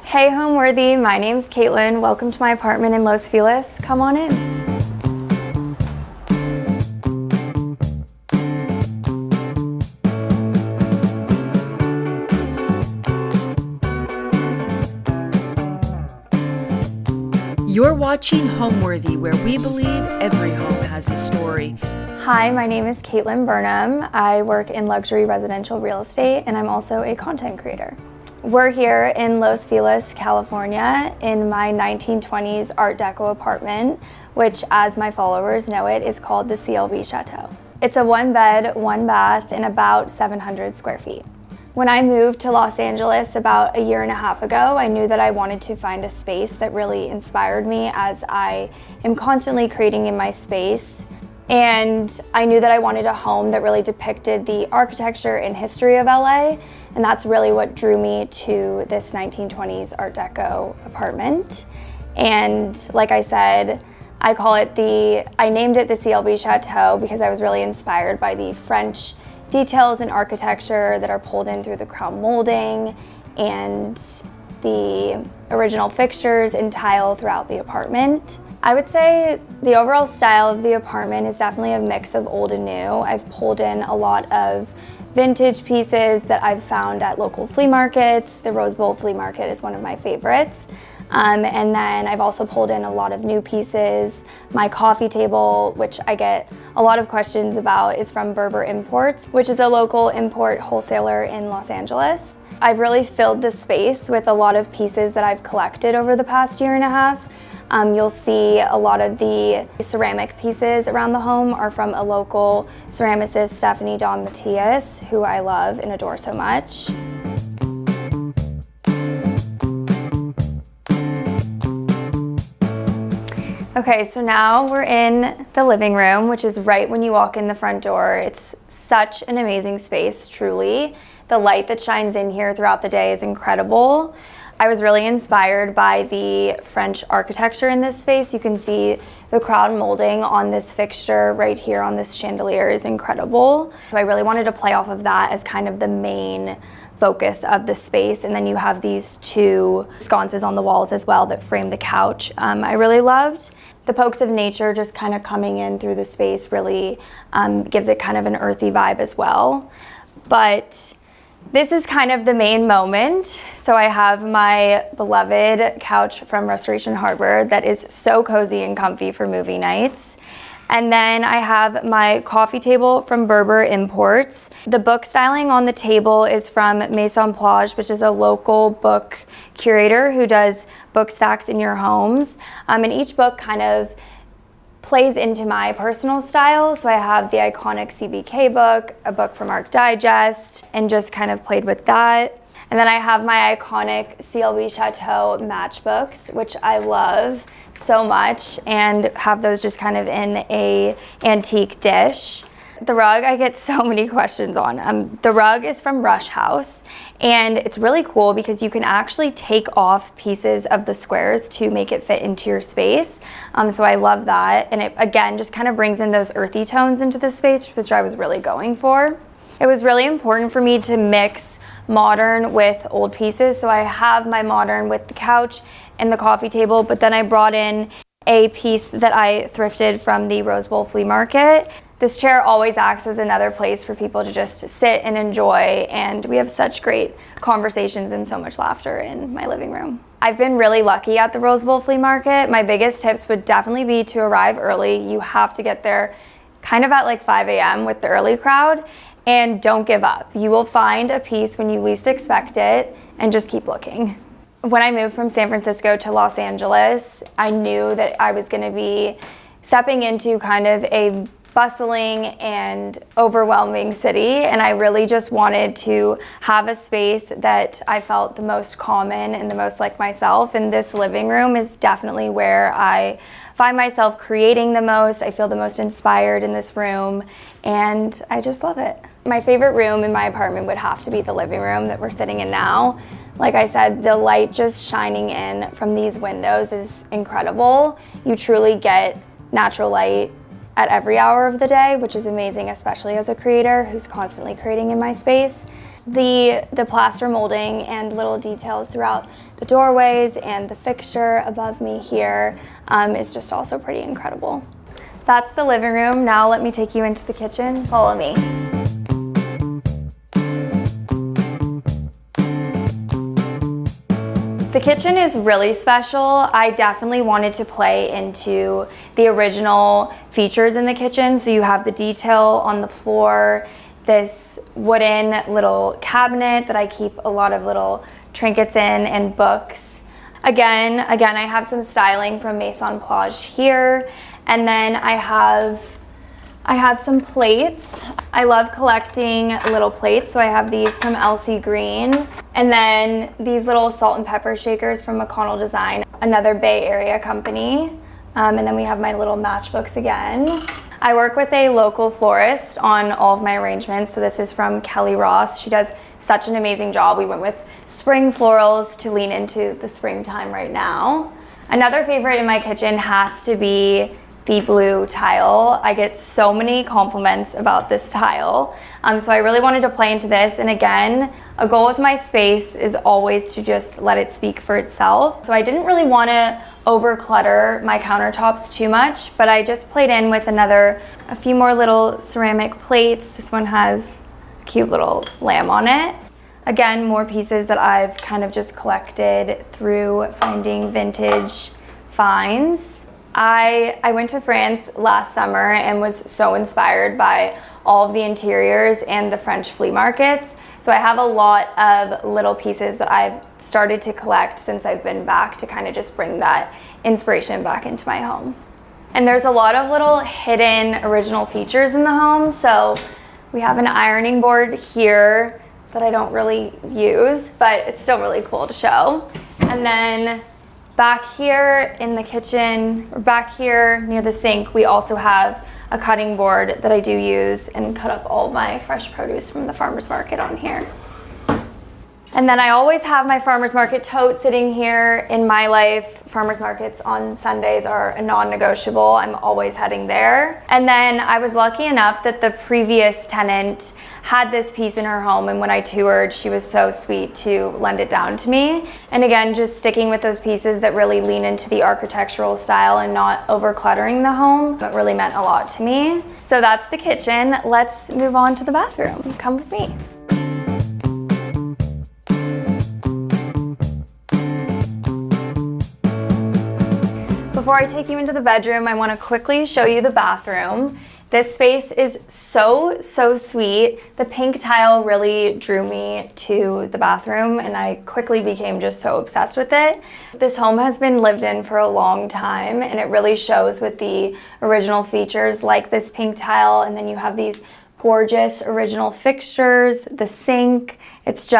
Hey Homeworthy, my name's Caitlin. Welcome to my apartment in Los Feliz. Come on in. You're watching Homeworthy, where we believe every home has a story. Hi, my name is Caitlin Burnham. I work in luxury residential real estate and I'm also a content creator. We're here in Los Feliz, California in my 1920s Art Deco apartment, which as my followers know it is called the CLB Chateau. It's a 1-bed, 1-bath and about 700 square feet. When I moved to Los Angeles about a year and a half ago, I knew that I wanted to find a space that really inspired me as I am constantly creating in my space. And I knew that I wanted a home that really depicted the architecture and history of LA. And that's really what drew me to this 1920s Art Deco apartment. And like I said, I named it the CLB Chateau because I was really inspired by the French details and architecture that are pulled in through the crown molding and the original fixtures and tile throughout the apartment. I would say the overall style of the apartment is definitely a mix of old and new. I've pulled in a lot of vintage pieces that I've found at local flea markets. The Rose Bowl flea market is one of my favorites. And then I've also pulled in a lot of new pieces. My coffee table, which I get a lot of questions about, is from Berber Imports, which is a local import wholesaler in Los Angeles. I've really filled the space with a lot of pieces that I've collected over the past year and a half. You'll see a lot of the ceramic pieces around the home are from a local ceramicist, Stephanie Dawn Matias, who I love and adore so much. Okay, so now we're in the living room, which is right when you walk in the front door. It's such an amazing space, truly. The light that shines in here throughout the day is incredible. I was really inspired by the French architecture in this space. You can see the crown molding on this fixture right here on this chandelier is incredible. So I really wanted to play off of that as kind of the main focus of the space. And then you have these two sconces on the walls as well that frame the couch. I really loved. The pokes of nature just kind of coming in through the space really gives it kind of an earthy vibe as well. But this is kind of the main moment. So I have my beloved couch from Restoration Harbor that is so cozy and comfy for movie nights. And then I have my coffee table from Berber Imports. The book styling on the table is from Maison Plage, which is a local book curator who does book stacks in your homes. And each book kind of plays into my personal style. So I have the iconic CBK book, a book from Arc Digest, and just kind of played with that. And then I have my iconic CLB Chateau matchbooks, which I love so much, and have those just kind of in a antique dish. The rug, I get so many questions on. The rug is from Rush House, and it's really cool because you can actually take off pieces of the squares to make it fit into your space. So I love that, and it again just kind of brings in those earthy tones into the space, which I was really going for. It was really important for me to mix modern with old pieces, so I have my modern with the couch and the coffee table, but then I brought in a piece that I thrifted from the Rose Bowl flea market. This chair always acts as another place for people to just sit and enjoy, and we have such great conversations and so much laughter in my living room. I've been really lucky at the Rose Bowl flea market. My biggest tips would definitely be to arrive early. You have to get there kind of at like 5 a.m. with the early crowd, and don't give up. You will find a piece when you least expect it, and just keep looking. When I moved from San Francisco to Los Angeles, I knew that I was gonna be stepping into kind of a bustling and overwhelming city, and I really just wanted to have a space that I felt the most common and the most like myself, and this living room is definitely where I find myself creating the most. I feel the most inspired in this room, and I just love it. My favorite room in my apartment would have to be the living room that we're sitting in now. Like I said, the light just shining in from these windows is incredible. You truly get natural light at every hour of the day, which is amazing, especially as a creator who's constantly creating in my space. The plaster molding and little details throughout the doorways and the fixture above me here is just also pretty incredible. That's the living room. Now let me take you into the kitchen. Follow me. The kitchen is really special. I definitely wanted to play into the original features in the kitchen. So you have the detail on the floor, this wooden little cabinet that I keep a lot of little trinkets in and books. Again, I have some styling from Maison Plage here. And then I have some plates. I love collecting little plates, so I have these from Elsie Green. And then these little salt and pepper shakers from McConnell Design, another Bay Area company. And then we have my little matchbooks again. I work with a local florist on all of my arrangements. So this is from Kelly Ross. She does such an amazing job. We went with spring florals to lean into the springtime right now. Another favorite in my kitchen has to be the blue tile. I get so many compliments about this tile. So I really wanted to play into this. And again, a goal with my space is always to just let it speak for itself. So I didn't really want to over clutter my countertops too much, but I just played in with a few more little ceramic plates. This one has a cute little lamb on it. Again, more pieces that I've kind of just collected through finding vintage finds. I went to France last summer and was so inspired by all of the interiors and the French flea markets. So I have a lot of little pieces that I've started to collect since I've been back to kind of just bring that inspiration back into my home. And there's a lot of little hidden original features in the home. So we have an ironing board here that I don't really use, but it's still really cool to show. And then back here in the kitchen, or back here near the sink, we also have a cutting board that I do use and cut up all of my fresh produce from the farmer's market on here. And then I always have my farmer's market tote sitting here. In my life, farmer's markets on Sundays are a non-negotiable. I'm always heading there. And then I was lucky enough that the previous tenant had this piece in her home, and when I toured, she was so sweet to lend it down to me. And again, just sticking with those pieces that really lean into the architectural style and not over cluttering the home, but really meant a lot to me. So that's the kitchen. Let's move on to the bathroom. Come with me. Before I take you into the bedroom, I want to quickly show you the bathroom. This space is so sweet. The pink tile really drew me to the bathroom, and I quickly became just so obsessed with it. This home has been lived in for a long time, and it really shows with the original features like this pink tile, and then you have these gorgeous original fixtures, the sink. It's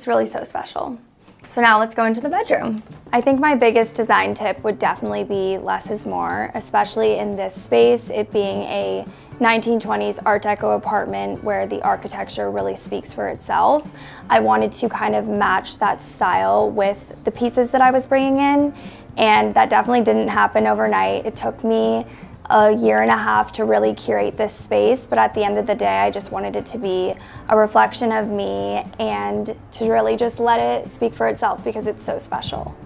really so special. So now let's go into the bedroom. I think my biggest design tip would definitely be less is more, especially in this space, it being a 1920s Art Deco apartment where the architecture really speaks for itself. I wanted to kind of match that style with the pieces that I was bringing in, and that definitely didn't happen overnight. It took me a year and a half to really curate this space, but at the end of the day, I just wanted it to be a reflection of me and to really just let it speak for itself because it's so special.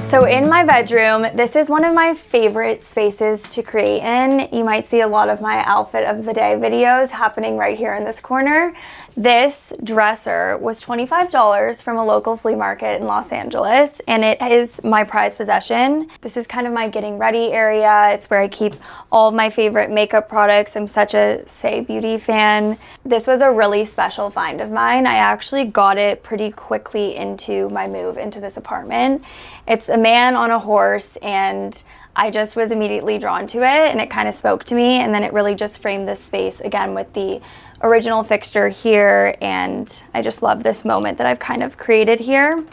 So in my bedroom, this is one of my favorite spaces to create in. You might see a lot of my outfit of the day videos happening right here in this corner. This dresser was $25 from a local flea market in Los Angeles, and it is my prized possession. This is kind of my getting ready area. It's where I keep all of my favorite makeup products. I'm such a Say Beauty fan. This was a really special find of mine. I actually got it pretty quickly into my move into this apartment. It's a man on a horse, and I just was immediately drawn to it, and it kind of spoke to me, and then it really just framed this space again with the original fixture here, and I just love this moment that I've kind of created here.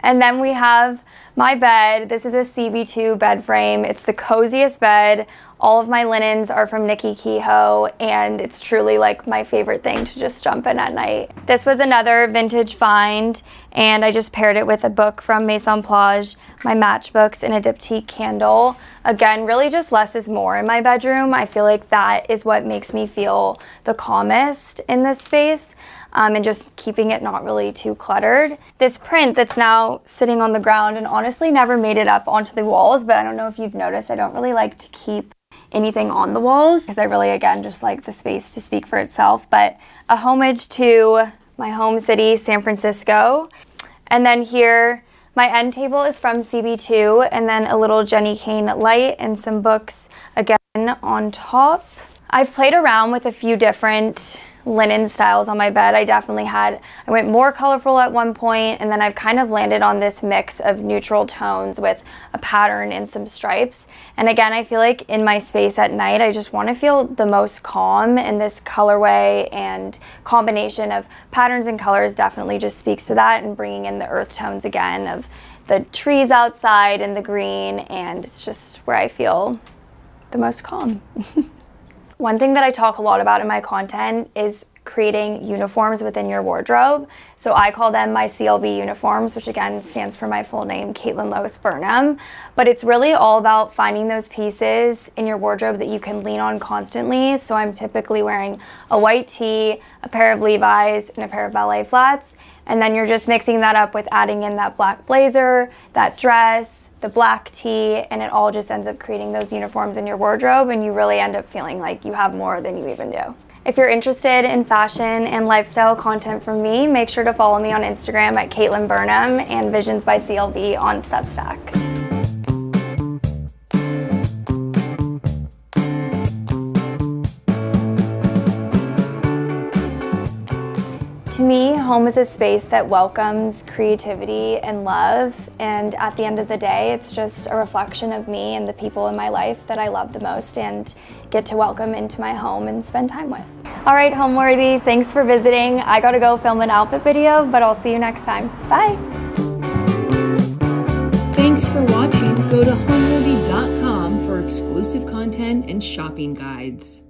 And then we have My bed, this is a CB2 bed frame. It's the coziest bed. All of my linens are from Nikki Kehoe, and it's truly like my favorite thing to just jump in at night. This was another vintage find, and I just paired it with a book from Maison Plage, my matchbooks, and a diptyque candle. Again, really just less is more in my bedroom. I feel like that is what makes me feel the calmest in this space. And just keeping it not really too cluttered. This print that's now sitting on the ground and honestly never made it up onto the walls, but I don't know if you've noticed, I don't really like to keep anything on the walls because I really, again, just like the space to speak for itself. But a homage to my home city, San Francisco. And then here, my end table is from CB2, and then a little Jenny Kane light and some books again on top. I've played around with a few different linen styles on my bed. I went more colorful at one point, and then I've kind of landed on this mix of neutral tones with a pattern and some stripes. And again, I feel like in my space at night, I just want to feel the most calm, and this colorway and combination of patterns and colors definitely just speaks to that, and bringing in the earth tones again of the trees outside and the green, and it's just where I feel the most calm. One thing that I talk a lot about in my content is creating uniforms within your wardrobe. So I call them my CLB uniforms, which again stands for my full name, Caitlin Burnham. But it's really all about finding those pieces in your wardrobe that you can lean on constantly. So I'm typically wearing a white tee, a pair of Levi's, and a pair of ballet flats. And then you're just mixing that up with adding in that black blazer, that dress, the black tee, and it all just ends up creating those uniforms in your wardrobe, and you really end up feeling like you have more than you even do. If you're interested in fashion and lifestyle content from me, make sure to follow me on Instagram at Caitlin Burnham and Visions by CLB on Substack. To me, home is a space that welcomes creativity and love, and at the end of the day, it's just a reflection of me and the people in my life that I love the most and get to welcome into my home and spend time with. All right, Homeworthy, thanks for visiting. I gotta go film an outfit video, but I'll see you next time. Bye. Thanks for watching. Go to homeworthy.com for exclusive content and shopping guides.